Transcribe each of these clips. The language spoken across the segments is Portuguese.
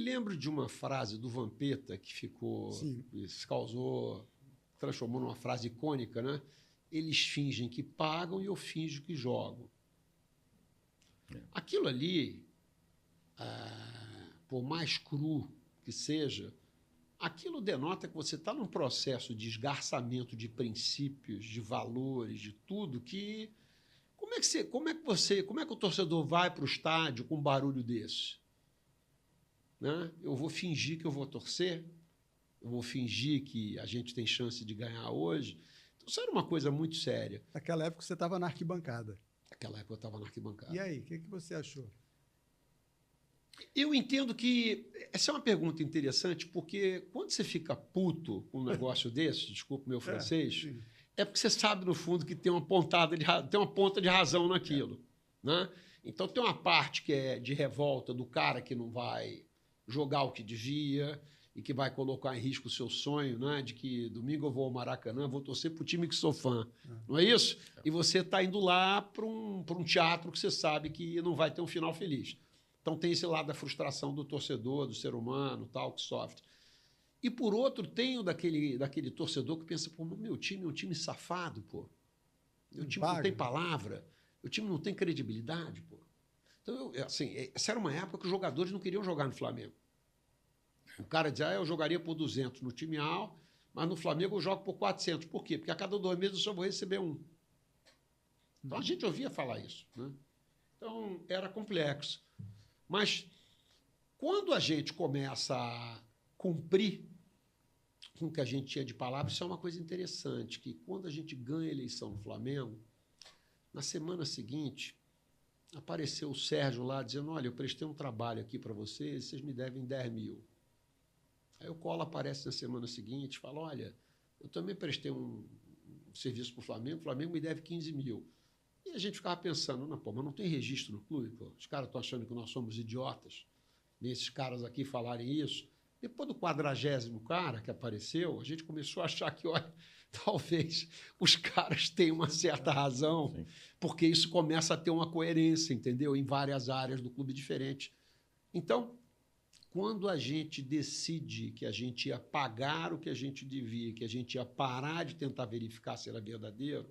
lembro de uma frase do Vampeta que ficou, que se transformou numa frase icônica, né? Eles fingem que pagam e eu finjo que jogo. Aquilo ali, por mais cru que seja, aquilo denota que você está num processo de esgarçamento de princípios, de valores, de tudo que... Como é que o torcedor vai para o estádio com um barulho desse? Né? Eu vou fingir que eu vou torcer? Eu vou fingir que a gente tem chance de ganhar hoje? Então, isso era uma coisa muito séria. Naquela época você estava na arquibancada. Naquela época eu estava na arquibancada. E aí, o que você achou? Eu entendo que... Essa é uma pergunta interessante, porque quando você fica puto com um negócio desse, desculpa o meu francês, é porque você sabe, no fundo, que tem uma ponta de razão naquilo. Né? Então, tem uma parte que é de revolta do cara que não vai jogar o que devia e que vai colocar em risco o seu sonho, né? De que domingo eu vou ao Maracanã, vou torcer para o time que sou fã. Não é isso? E você está indo lá para um teatro que você sabe que não vai ter um final feliz. Então, tem esse lado da frustração do torcedor, do ser humano, tal, que sofre. E, por outro, tem o daquele torcedor que pensa, pô, meu time é um time safado, pô. Meu time não tem palavra, meu time não tem credibilidade, pô. Então, essa era uma época que os jogadores não queriam jogar no Flamengo. O cara dizia, eu jogaria por 200 no time A, mas no Flamengo eu jogo por 400. Por quê? Porque a cada 2 meses eu só vou receber um. Então, a gente ouvia falar isso, né? Então, era complexo. Mas, quando a gente começa a cumprir com o que a gente tinha de palavra, isso é uma coisa interessante, que quando a gente ganha a eleição no Flamengo, na semana seguinte, apareceu o Sérgio lá dizendo, olha, eu prestei um trabalho aqui para vocês, vocês me devem 10 mil. Aí o Collor aparece na semana seguinte e fala, olha, eu também prestei um serviço para o Flamengo me deve 15 mil. E a gente ficava pensando, não, pô, mas não tem registro no clube, pô. Os caras estão achando que nós somos idiotas, nesses caras aqui falarem isso. Depois do 40º cara que apareceu, a gente começou a achar que, olha, talvez os caras tenham uma certa razão, sim, porque isso começa a ter uma coerência, entendeu? Em várias áreas do clube diferente. Então, quando a gente decide que a gente ia pagar o que a gente devia, que a gente ia parar de tentar verificar se era verdadeiro,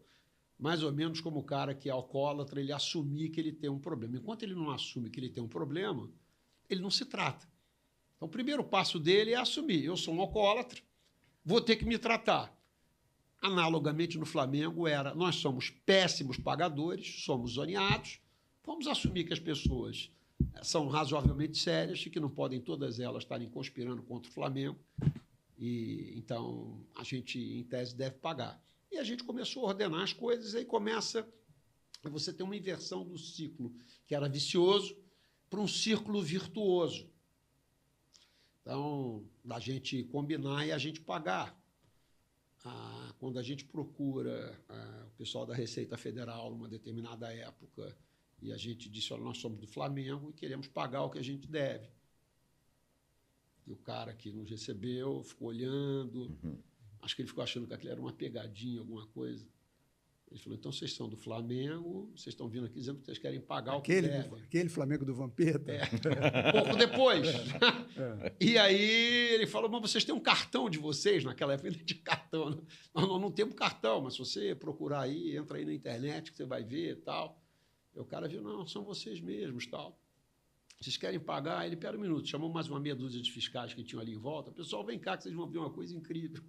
mais ou menos como o cara que é alcoólatra, ele assumir que ele tem um problema. Enquanto ele não assume que ele tem um problema, ele não se trata. Então, o primeiro passo dele é assumir. Eu sou um alcoólatra, vou ter que me tratar. Analogamente, no Flamengo, nós somos péssimos pagadores, somos zoneados, vamos assumir que as pessoas são razoavelmente sérias e que não podem todas elas estarem conspirando contra o Flamengo. E, então, a gente, em tese, deve pagar. E a gente começou a ordenar as coisas, e aí começa você ter uma inversão do ciclo que era vicioso para um círculo virtuoso. Então, da gente combinar e a gente pagar. Quando a gente procura o pessoal da Receita Federal numa determinada época e a gente disse, olha, nós somos do Flamengo e queremos pagar o que a gente deve. E o cara que nos recebeu ficou olhando, acho que ele ficou achando que aquilo era uma pegadinha, alguma coisa. Ele falou, então vocês são do Flamengo, vocês estão vindo aqui dizendo que vocês querem pagar o que devem. Aquele Flamengo do Vampeta? Pouco depois. E aí ele falou, mas vocês têm um cartão de vocês? Naquela época ele tinha cartão. Nós não temos cartão, mas se você procurar aí, entra aí na internet que você vai ver e tal. E o cara viu, não, são vocês mesmos tal. Vocês querem pagar? Ele, pera um minuto, chamou mais uma meia dúzia de fiscais que tinham ali em volta. Pessoal, vem cá que vocês vão ver uma coisa incrível.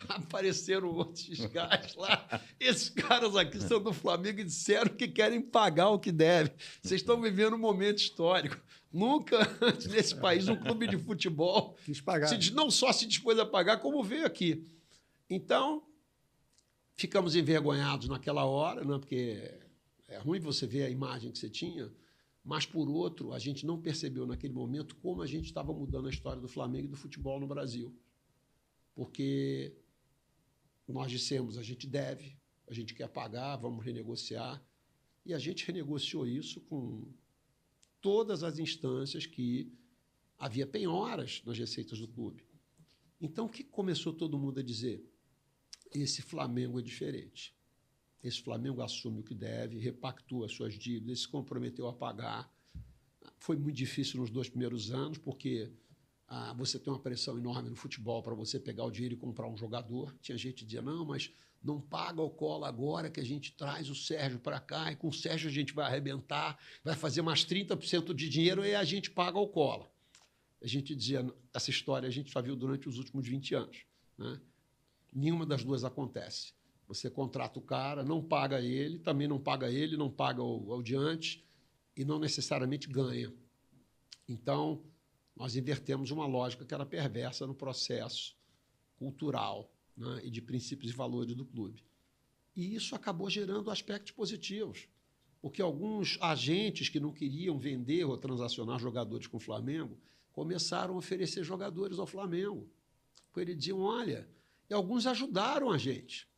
Apareceram outros fiscais lá. Esses caras aqui são do Flamengo e disseram que querem pagar o que devem. Vocês estão vivendo um momento histórico. Nunca antes nesse país um clube de futebol não só se dispôs a pagar, como veio aqui. Então, ficamos envergonhados naquela hora, né? Porque é ruim você ver a imagem que você tinha, mas, por outro, a gente não percebeu naquele momento como a gente estava mudando a história do Flamengo e do futebol no Brasil. Porque nós dissemos, a gente deve, a gente quer pagar, vamos renegociar. E a gente renegociou isso com todas as instâncias que havia penhoras nas receitas do clube. Então, o que começou todo mundo a dizer? Esse Flamengo é diferente. Esse Flamengo assume o que deve, repactua as suas dívidas, se comprometeu a pagar. Foi muito difícil nos 2 primeiros anos, porque você tem uma pressão enorme no futebol para você pegar o dinheiro e comprar um jogador. Tinha gente que dizia, não, mas não paga o Cola agora que a gente traz o Sérgio para cá e com o Sérgio a gente vai arrebentar, vai fazer mais 30% de dinheiro e a gente paga o Cola. A gente dizia, essa história a gente só viu durante os últimos 20 anos. Né? Nenhuma das duas acontece. Você contrata o cara, não paga ele, também não paga ele, não paga o diante e não necessariamente ganha. Então, nós invertemos uma lógica que era perversa no processo cultural, né, e de princípios e valores do clube. E isso acabou gerando aspectos positivos, porque alguns agentes que não queriam vender ou transacionar jogadores com o Flamengo começaram a oferecer jogadores ao Flamengo. Porque eles diziam, olha, e alguns ajudaram a gente.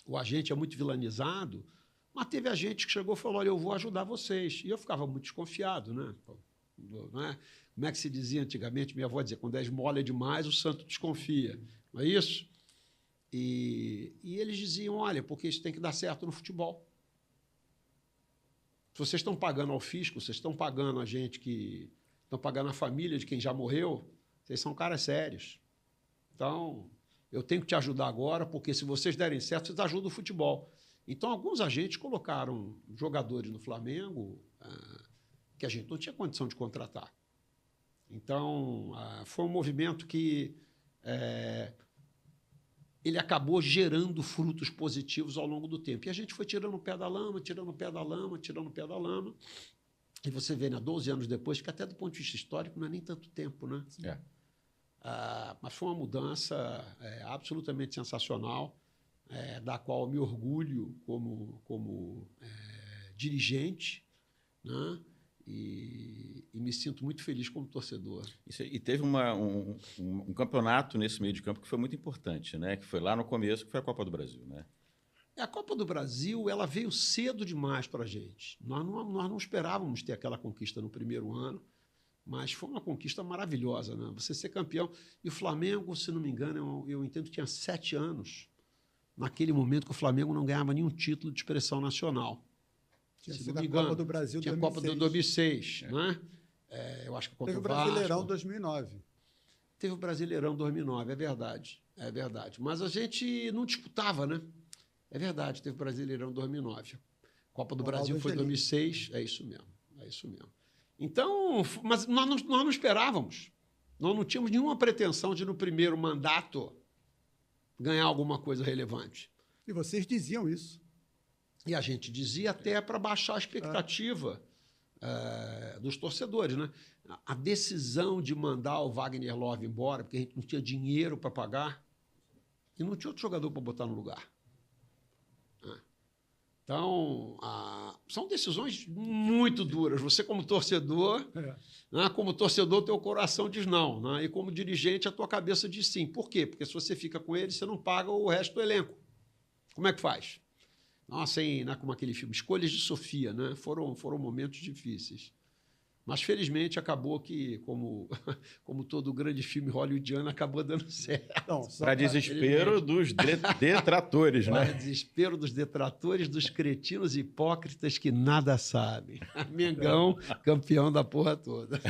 O agente é muito vilanizado, mas teve agente que chegou e falou, olha, eu vou ajudar vocês. E eu ficava muito desconfiado, né? Não é? Como é que se dizia antigamente? Minha avó dizia, quando é esmola demais, o santo desconfia. Não é isso? E eles diziam, olha, porque isso tem que dar certo no futebol. Se vocês estão pagando ao fisco, vocês estão pagando a gente que... Estão pagando a família de quem já morreu, vocês são caras sérios. Então, eu tenho que te ajudar agora, porque se vocês derem certo, vocês ajudam o futebol. Então, alguns agentes colocaram jogadores no Flamengo que a gente não tinha condição de contratar. Então, foi um movimento que ele acabou gerando frutos positivos ao longo do tempo. E a gente foi tirando o pé da lama, tirando o pé da lama, tirando o pé da lama. E você vê, 12 anos depois, que até do ponto de vista histórico não é nem tanto tempo, né? Mas foi uma mudança absolutamente sensacional, da qual eu me orgulho como dirigente, né? E me sinto muito feliz como torcedor. E teve um campeonato nesse meio de campo que foi muito importante, né? Que foi lá no começo, que foi a Copa do Brasil, né? A Copa do Brasil ela veio cedo demais para a gente. Nós não esperávamos ter aquela conquista no primeiro ano, mas foi uma conquista maravilhosa, né? Você ser campeão. E o Flamengo, se não me engano, eu entendo que tinha 7 anos, naquele momento que o Flamengo não ganhava nenhum título de expressão nacional. Tinha sido a Copa do Brasil tinha 2006. Copa do 2006, né? Eu acho que contra Teve o o Brasileirão Vasco. 2009. Teve o Brasileirão 2009, é verdade. Mas a gente não disputava, né? É verdade, teve o Brasileirão 2009. Copa do Brasil foi 2006, é isso mesmo. Então, mas nós não esperávamos. Nós não tínhamos nenhuma pretensão de, no primeiro mandato, ganhar alguma coisa relevante. E vocês diziam isso. E a gente dizia até para baixar a expectativa dos torcedores, né? A decisão de mandar o Wagner Love embora, porque a gente não tinha dinheiro para pagar, e não tinha outro jogador para botar no lugar. Então, são decisões muito duras. Você, como torcedor, teu coração diz não, né? E como dirigente, a tua cabeça diz sim. Por quê? Porque se você fica com ele, você não paga o resto do elenco. Como é que faz? Nossa, né, como aquele filme, Escolhas de Sofia, né? Foram momentos difíceis. Mas, felizmente, acabou que, como todo grande filme hollywoodiano, acabou dando certo. Para desespero dos detratores, né? Para desespero dos detratores, dos cretinos hipócritas que nada sabem. Mengão, campeão da porra toda.